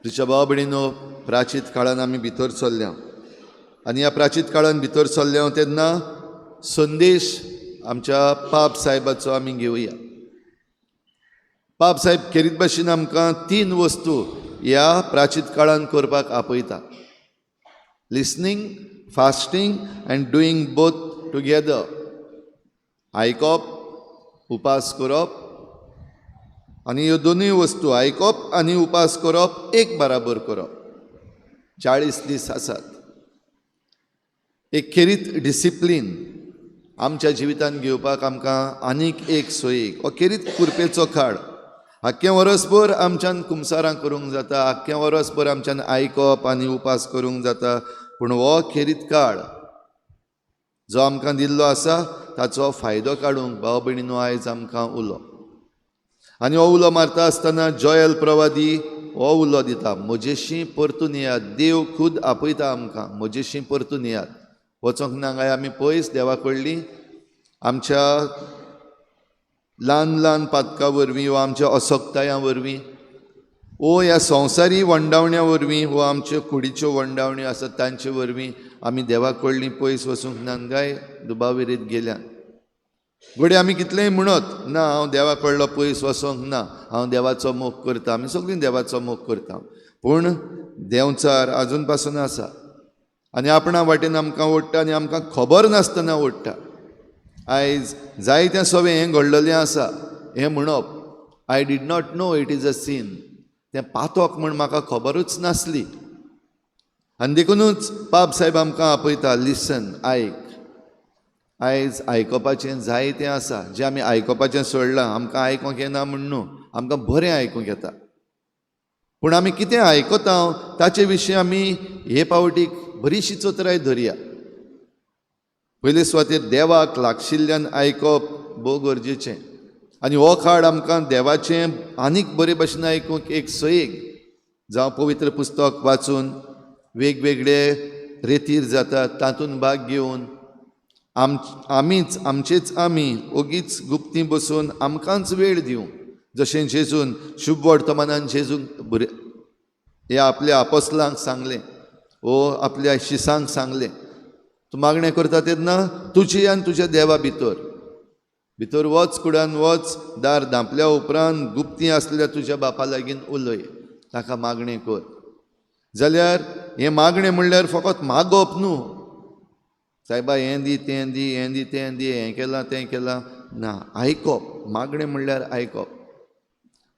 तुझ्या भाव भयणीनो, प्राचीत काळान आमी भितर चल्ल्या आनी ह्या प्राचीत काळान भितर चल्ल्या तेन्ना संदेश आमच्या पाप साहेबाचो आमी घेवया. पाप साहेब खेरीत भाशेन आमकां 3 वस्तू ह्या प्राचीत काळान करपाक आपयता. Listening, fasting and doing both together. आयकप, उपास करप, आनी ह्यो दोनूय वस्तू आयकप आनी उपास करप एक बराबर करप. 40 दीस आसात. एक खेरीत डिसिप्लीन आमच्या जिवितान घेवपाक आमकां आनीक एक सोयीक हो खेरीत कुरपेचो काळ. आख्खें वरसभर आमच्यान कुमसारां करूंक जाता, आख्खें वरसभर आमच्यान आयकप आनी उपास करूंक जाता, पूण हो खेरीत काळ जो आमकां दिल्लो आसा ताचो फायदो काडूंक भाव भयणीनो आयज आमकां उलो. आनी हो उलो मारता आसतना जोएल प्रवादी हो उलो दिता, म्हजेशी परतून येयात. देव खूद आपयता आमकां, म्हजेशी परतून येयात. वचोंक ना काय आमी पयस देवा कडलीं आमच्या ल्हान ल्हान पातकां वरवीं वा आमच्या असक्तायां वरवीं वो ह्या संवसारी वंडावण्या वरवीं वो आमच्यो कुडीच्यो वंडावण्यो आसात तांचे वरवीं आमी देवा कडलीं पयस वचूंक ना काय दुबाविरीत गेल्यात. घोडी आमी कितलेंय म्हणत ना हांव देवा कडलो पयस वचोंक ना, हांव देवाचो मोग करता, आमी सगळीं देवाचो मोग करता, पूण देंवचार आजून पासून आसा आनी आपणा वाटेन आमकां ओडटा आनी आमकां खबर नासतना ओडटा. आयज जायत्या सवें हें घडलेलें आसा. हें म्हणप I did not know it is a scene, तें पातोक म्हण म्हाका खबरूच नासली. आनी देखूनच पाप साहेब आमकां आपयता, लिसन, आयक. आयज आयकपाचें जायतें आसा जें आमी आयकपाचें सोडलां. आमकां आयकूंक येना म्हण न्हू, आमकां बरें आयकूंक येता, पूण आमी कितें आयकता ताचे विशीं आमी हे पावटीक बरीशी चोतराय धरया. पयले सुवातेर देवाक लागशिल्ल्यान आयकप भोव गरजेचें. आनी हो काळ आमकां देवाचें आनीक बरे भशेन आयकूंक एक सयेक जावं पवित्र पुस्तक वाचून वेगवेगळे रेतीर जातात तातूंत भाग घेवन आमचेच आमी ओगीच गुप्ती बसून आमकांच वेळ दिवं. जशें जेजून शुभ वर्तमानान जेजून हे आपल्या आपोस्तलांक सांगलें, वो आपल्या शिसांक सांगलें, तूं मागणें करता तेन्ना तुजी आनी तुज्या देवा भितर वच, कुडान वच, दार धांपल्या उपरांत गुप्ती आसलेल्या तुज्या बापा लागीं उलय, ताका मागणें कर. जाल्यार हें मागणें म्हणल्यार फकत मागप न्हू, सायबा हें दी तें दी, हें दी तें दी, हें केलां तें केलां, ना. आयकप, मागणें म्हणल्यार आयकप.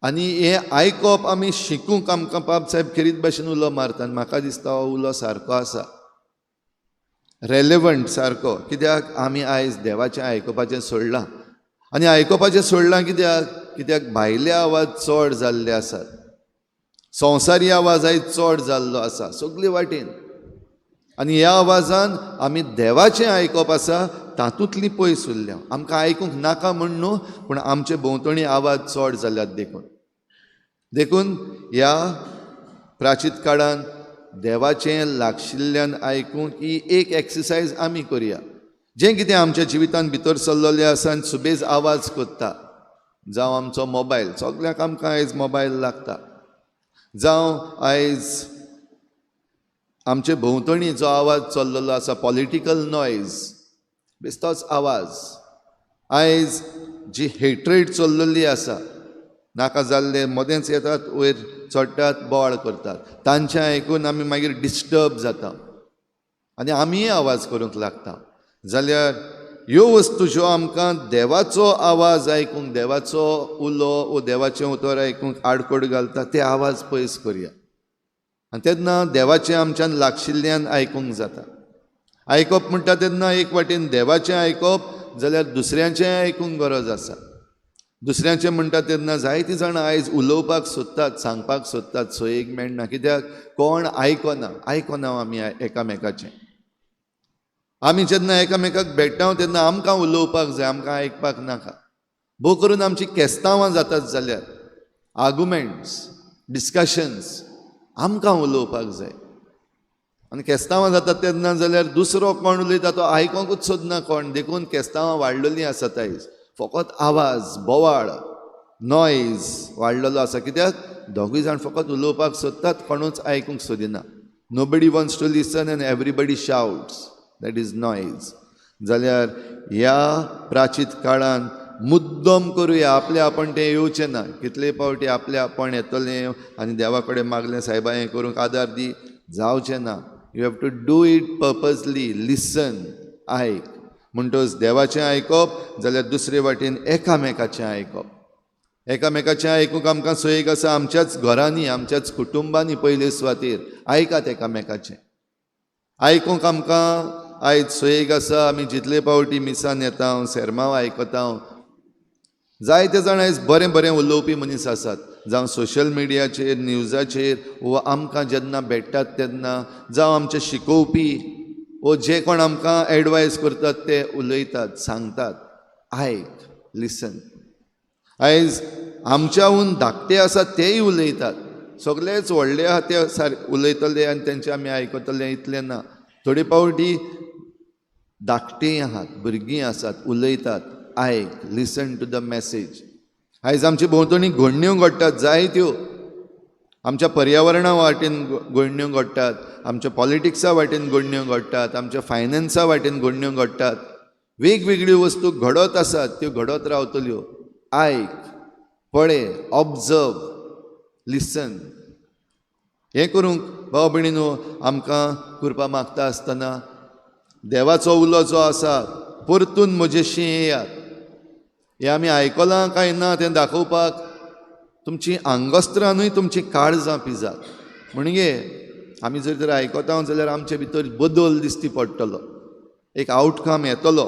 आनी हें आयकप आमी शिकूंक आमकां पाप साहेब खेरीत भाशेन उलो मारता. आनी म्हाका दिसता हो उलो सारको आसा, रेलेवंट सारको. कित्याक आमी आयज देवाचें आयकपाचें सोडलां. आनी आयकपाचें सोडलां कित्याक भायले आवाज चड जाल्ले आसात. संवसारी आवाज आयज चड जाल्लो आसा सगळे वाटेन. आनी ह्या आवाजान आमी देवाचें आयकप आसा तातूंतलीं पयस उरल्या. आमकां आयकूंक नाका म्हण न्हू, पूण आमचे भोंवतणी आवाज चड जाल्यात देखून ह्या प्राचीत काळान देवाचें लागशिल्ल्यान आयकूंक ही एक एक्सरसायज आमी करया. जें कितें आमच्या जिवितान भितर चल्लेलें आसा आनी सुबेज आवाज कोत्ता, जावं आमचो मोबायल, सगळ्यांक आमकां आयज मोबायल लागता, जावं आयज आमचे भोंवतणी जो आवाज चल्लेलो आसा, पॉलिटिकल नॉयज, बेश्टोच आवाज. आयज जी हेट्रेड चल्लेली आसा, नाका जाल्ले मदेंच येतात, वयर चडटात, बोवाळ करतात, तांचें आयकून आमी मागीर डिस्टर्ब जाता आनी आमीय आवाज करूंक लागता. जाल्यार ह्यो वस्तू ज्यो आमकां देवाचो आवाज आयकूंक, देवाचो उलो वो देवाचें उतर आयकूंक आडकोड घालता, ते आवाज पयस करया. आनी तेन्ना देवाचें आमच्यान लागशिल्ल्यान आयकूंक जाता. आयकप म्हणटा तेन्ना एक वाटेन देवाचें आयकप, जाल्यार दुसऱ्यांचें आयकूंक गरज आसा. दुसऱ्यांचें म्हणटा तेन्ना जायतीं जाणां आयज उलोवपाक सोदतात, सांगपाक सोदतात, सोयेक मेळना. कित्याक कोण आयकना आमी एकामेकाचें. आमी जेन्ना एकामेकाक भेट्टा तेन्ना आमकां उलोवपाक जाय, आमकां आयकपाक नाका. भोव करून आमचीं केस्तांवां जातात जाल्यार आर्गुमेंट्स, डिस्कशन्स, आमकां उलोवपाक जाय. आनी केस्तांवां जातात तेन्ना जाल्यार दुसरो कोण उलयता तो आयकोंकूच सोदना कोण. देखून केस्तांवां वाडलेलीं आसात आयज. फकत आवाज, बोवाळ, नॉयज वाडलेलो आसा. कित्याक दोगूय जाण फकत उलोवपाक सोदतात, कोणूच आयकूंक सोदिना. Nobody wants to listen and everybody shouts, that is noise. जाल्यार ह्या प्राचीत काळान मुद्दम करुया, आपले आपण तें येवचें ना. कितले फावटी आपले आपण येतलें आनी देवा कडेन मागलें, सायबा हें करूंक आदार दी, जावचें ना. You have to do it purposely. Listen, आयक. म्हणटच देवाचें आयकप जाल्यार दुसरे वाटेन एकामेकाचें आयकप. एकामेकाचें आयकूंक आमकां सयेक आसा आमच्याच घरांनी, आमच्याच कुटुंबांनी. पयले सुवातेर आयकात एकामेकाचें. आयकूंक आमकां आयज सयेक आसा. आमी जितले फावटी मिसान येता, सेरमांव आयकता. जायते जाण आयज बरें बरें उलोवपी मनीस आसात, जावं सोशल मिडियाचेर, न्यूजाचेर, वा आमकां जेन्ना भेटतात तेन्ना, जावं आमचे शिकोवपी, वो जे कोण आमकां एडवायस करतात ते उलयतात, सांगतात. आयक, लिसन. आयज आमच्याहून धाकटे आसात तेय उलयतात. सगळेच व्हडले आहा ते उलयतले आनी तेंचे आमी आयकतले इतलें ना. थोडे फावटी धाकटीं आहात, भुरगीं आसात, उलयतात. आयक, लिसन टू द मॅसेज. आयज आमचे भोंवतणी घडण्यो घडटात जायत्यो. आमच्या पर्यावरणा वाटेन घडण्यो घडटात, आमच्या पॉलिटिक्सा वाटेन घडण्यो घडटात, आमच्या फायनान्सा वाटेन घडण्यो घडटात. वेगवेगळ्यो वस्तू घडत आसात, त्यो घडत रावतल्यो. आयक, पळय, ऑब्जर्व, लिसन. हें करूंक भाव भयणीनो आमकां करपा मागता आसतना देवाचो उलो जो आसा, परतून म्हजेशी येयात, हें आमी आयकलां काय ना तें दाखोवपाक तुमचीं आंगोस्त्रांनूय तुमचीं काळजां पिजात. म्हणजे आमी जर तर आयकता जाल्यार आमचे भितर बदल दिसती पडटलो, एक आवटकम येतलो.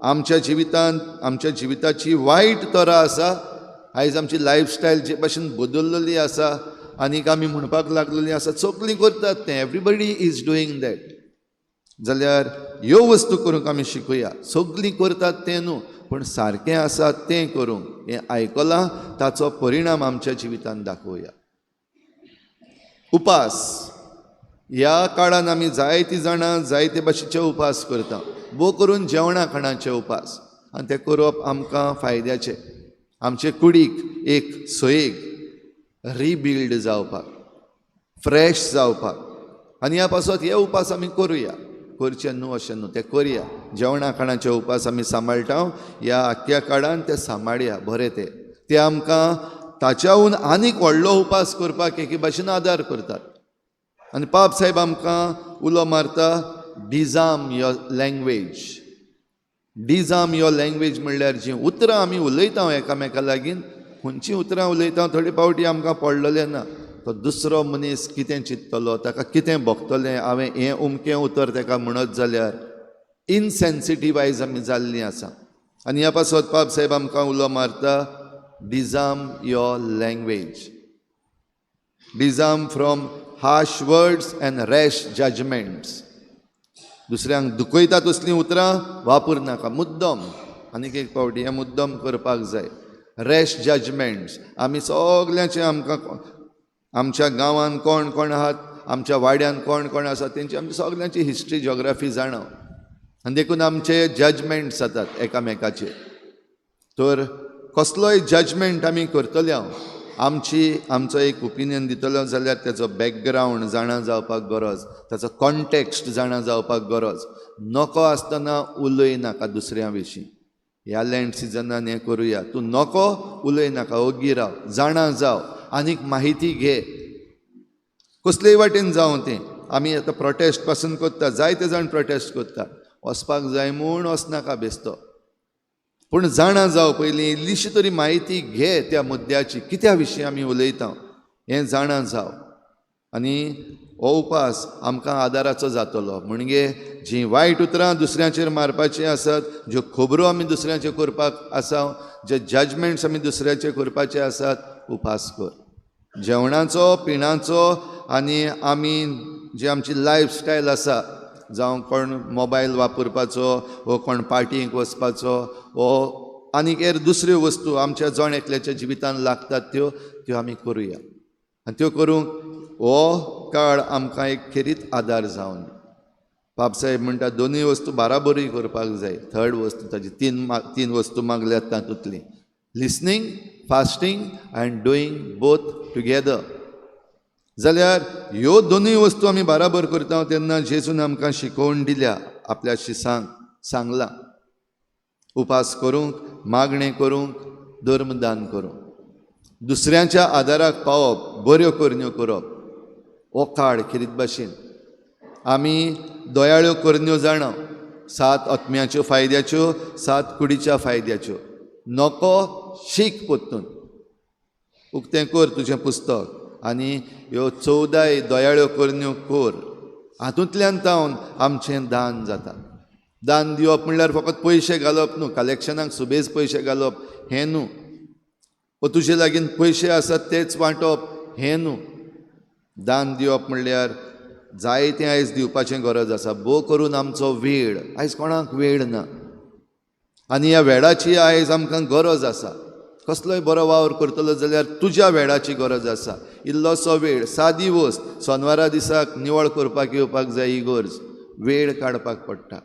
आमच्या जिवितांत, आमच्या जिविताची वायट तरा आसा. आयज आमची लायफस्टायल जे भाशेन बदललेली आसा आनीक आमी म्हणपाक लागलेलीं आसा, सगळीं करतात तें, एवरीबडी इज डुईंग दॅट. जाल्यार ह्यो वस्तू करूंक आमी शिकुया. सगळीं करतात तें न्हू, पूण सारकें आसा तें करूंक. हें आयकलां, ताचो परिणाम आमच्या जिवितांत दाखोवया. उपास. ह्या काळान आमी जायतीं जाणां जायते भाशेचे उपास करता. भोव करून जेवणा खाणाचे उपास, आनी तें करप आमकां फायद्याचें. आमचे कुडीक एक सयेक रिबिल्ड जावपाक, फ्रेश जावपाक. आनी ह्या पासत हे उपास आमी करुया. करचें न्हू अशें न्हू, तें करुया. जेवणा खाणाचे उपास आमी सांबाळटा, ह्या आख्या काळान ते सांबाळया. बरें ते आमकां ताच्याहून आनीक व्हडलो उपास करपाक एके भाशेन आदार करतात. आनी पाप साहेब आमकां उलो मारता, डिजाम युअर लँग्वेज. डिजाम युअर लँग्वेज म्हणल्यार जीं उतरां आमी उलयता एकामेका लागीं, खंयचीं उतरां उलयता थोडे फावटी आमकां पडलेलें ना. तो दुसरो मनीस कितें चिंततलो, ताका कितें भोगतलें, हांवें हें उमकें उतर ताका म्हणत जाल्यार इनसेन्सिटिवायज आमी जाल्लीं आसा. आनी ह्या पासत पाप साहेब आमकां उलो मारता, disarm your language. Disarm from harsh words and rash judgments. दुसऱ्यांक दुखयता तसलीं उतरां वापर नाका, मुद्दम. आनीक एक फावटी हें मुद्दम करपाक जाय. Rash judgments. आमी सगल्यांचें आमकां आमच्या गांवांत कोण कोण आहात, आमच्या वाड्यान कोण कोण आसा, तेंची आमची सगल्यांची हिस्ट्री जॉग्राफी जाणव. आनी देखून आमचे जजमेंट्स जातात एकामेकाचे. तर कसलोय जजमेंट आमी करतले आमचो एक ओपिनियन दितलो जाल्यार तेचो बॅकग्रावंड जाणा जावपाक गरज, ताचो कॉन्टेक्स्ट जाणा जावपाक गरज. नको आसतना उलय नाका दुसऱ्यां विशीं. ह्या लँड सिजनान हें करुया. तूं नको उलय नाका, ओगी राव, जाणा जाव, आनीक माहिती घे. कसलेय वाटेन जावं तें. आमी आतां प्रोटेस्ट पासून करता, जायते जाण प्रोटेस्ट करता. वचपाक जाय म्हूण वचनाका बेस्तो, पूण जाणा जाव पयलीं, इल्लीशी तरी म्हायती घे त्या मुद्द्याची, कित्या विशीं आमी उलयता हें जाणा जाव. आनी हो उपास आमकां आदाराचो जातलो. म्हणजे जीं वायट उतरां दुसऱ्यांचेर मारपाचीं आसात, ज्यो खबरो आमी दुसऱ्यांचेर करपाक आसा, जे जजमेंट्स आमी दुसऱ्याचे करपाचे आसात, उपास कर. जेवणाचो, पिणाचो, आनी आमी जी आमची लायफस्टायल आसा, जावं कोण मोबायल वापरपाचो, वो कोण पार्टीक वचपाचो, वो आनीक हेर दुसऱ्यो वस्तू आमच्या जण एकल्याच्या जिवितांत लागतात त्यो आमी करुया. आनी त्यो करूंक हो काळ आमकां एक खेरीत आदार जावन. बाबसाहेब म्हणटा दोनूय वस्तू बाराबरी करपाक जाय. थर्ड वस्तू ताजी तीन वस्तू मागल्यात तातूंतली, listening, fasting and doing both together. जाल्यार ह्यो दोनूय वस्तू आमी बराबर करता तेन्ना जेजून आमकां शिकोवन दिल्या, आपल्या शिसांक सांगलां, उपास करूंक, मागणें करूंक, धर्मदान करूंक, दुसऱ्यांच्या आदाराक पावप, बऱ्यो करण्यो करप. हो काळ खेरीत भाशेन आमी दोयाळ्यो करण्यो जाणा, 7 आत्म्याच्यो फायद्याच्यो, 7 कुडीच्या फायद्याच्यो. नको शीक पोत्तून उक्तें कर तुजें पुस्तक आनी ह्यो 14 दोयाळ्यो करण्यो कर. हातूंतल्यान तावन आमचें दान जाता. दान दिवप म्हणल्यार फकत पयशे घालप न्हू, कलेक्शनाक सुबेज पयशे घालप हें न्हू, वा तुजे लागीं पयशे आसात तेच वांटप हें न्हू. दान दिवप म्हणल्यार जायतें आयज दिवपाचें गरज आसा. भोव करून आमचो वेळ, आयज कोणाक वेळ ना आनी ह्या वेळाची आयज आमकां गरज आसा. कसलोय बरो वावर करतलो जाल्यार तुज्या वेळाची गरज आसा. इल्लोसो वेळ, सादी वस्त, शेनवारा दिसाक निवळ करपाक येवपाक जाय, ही गरज वेळ काडपाक पडटा.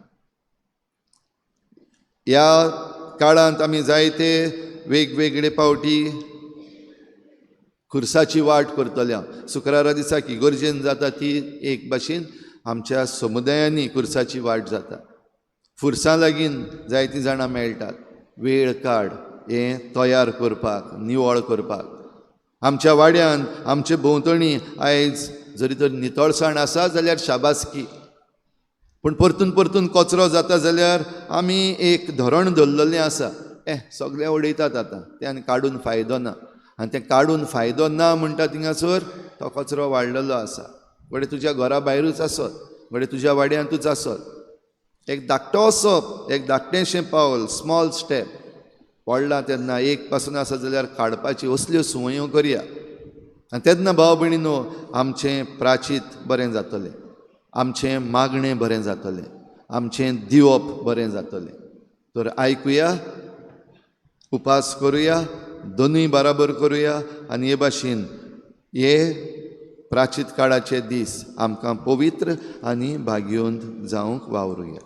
ह्या काळांत आमी जायते वेगवेगळे पावटी खुर्साची वाट करतल्या. शुक्रारा दिसाक इगर्जेन जाता ती एक भाशेन आमच्या समुदायांनी खुर्साची वाट जाता. फुरसां लागीं जायतीं जाणां मेळटात. वेळ काड हें तयार करपाक, निवळ करपाक. आमच्या वाड्यान, आमचे भोंवतणी आयज जरी तर नितळसाण आसा जाल्यार शाबासकी, पूण परतून परतून कचरो जाता जाल्यार आमी एक धोरण धरलेलें आसा, सगळे उडयतात आतां, तें काडून फायदो ना. आनी तें काडून फायदो ना म्हणटा थिंगासर तो कचरो वाडलेलो आसा. घडये तुज्या घरा भायरूच आसत, घडये तुज्या वाड्यांतूच आसत. एक धाकटो वचप, एक धाकटेंशें पावल, स्मॉल स्टेप. पडला तेन्ना एक पासून आसा जाल्यार काडपाची असल्यो सुवायो करया. आनी तेन्ना भाव भयणीनो आमचें प्राचीत बरें जातलें, आमचें मागणें बरें जातलें, आमचें दिवप बरें जातलें. तर आयकुया, उपास करुया, दोनूय बराबर करुया आनी हे भाशेन हे प्राचीत काळाचे दीस आमकां पवित्र आनी भाग्योंत जावंक वावरुया.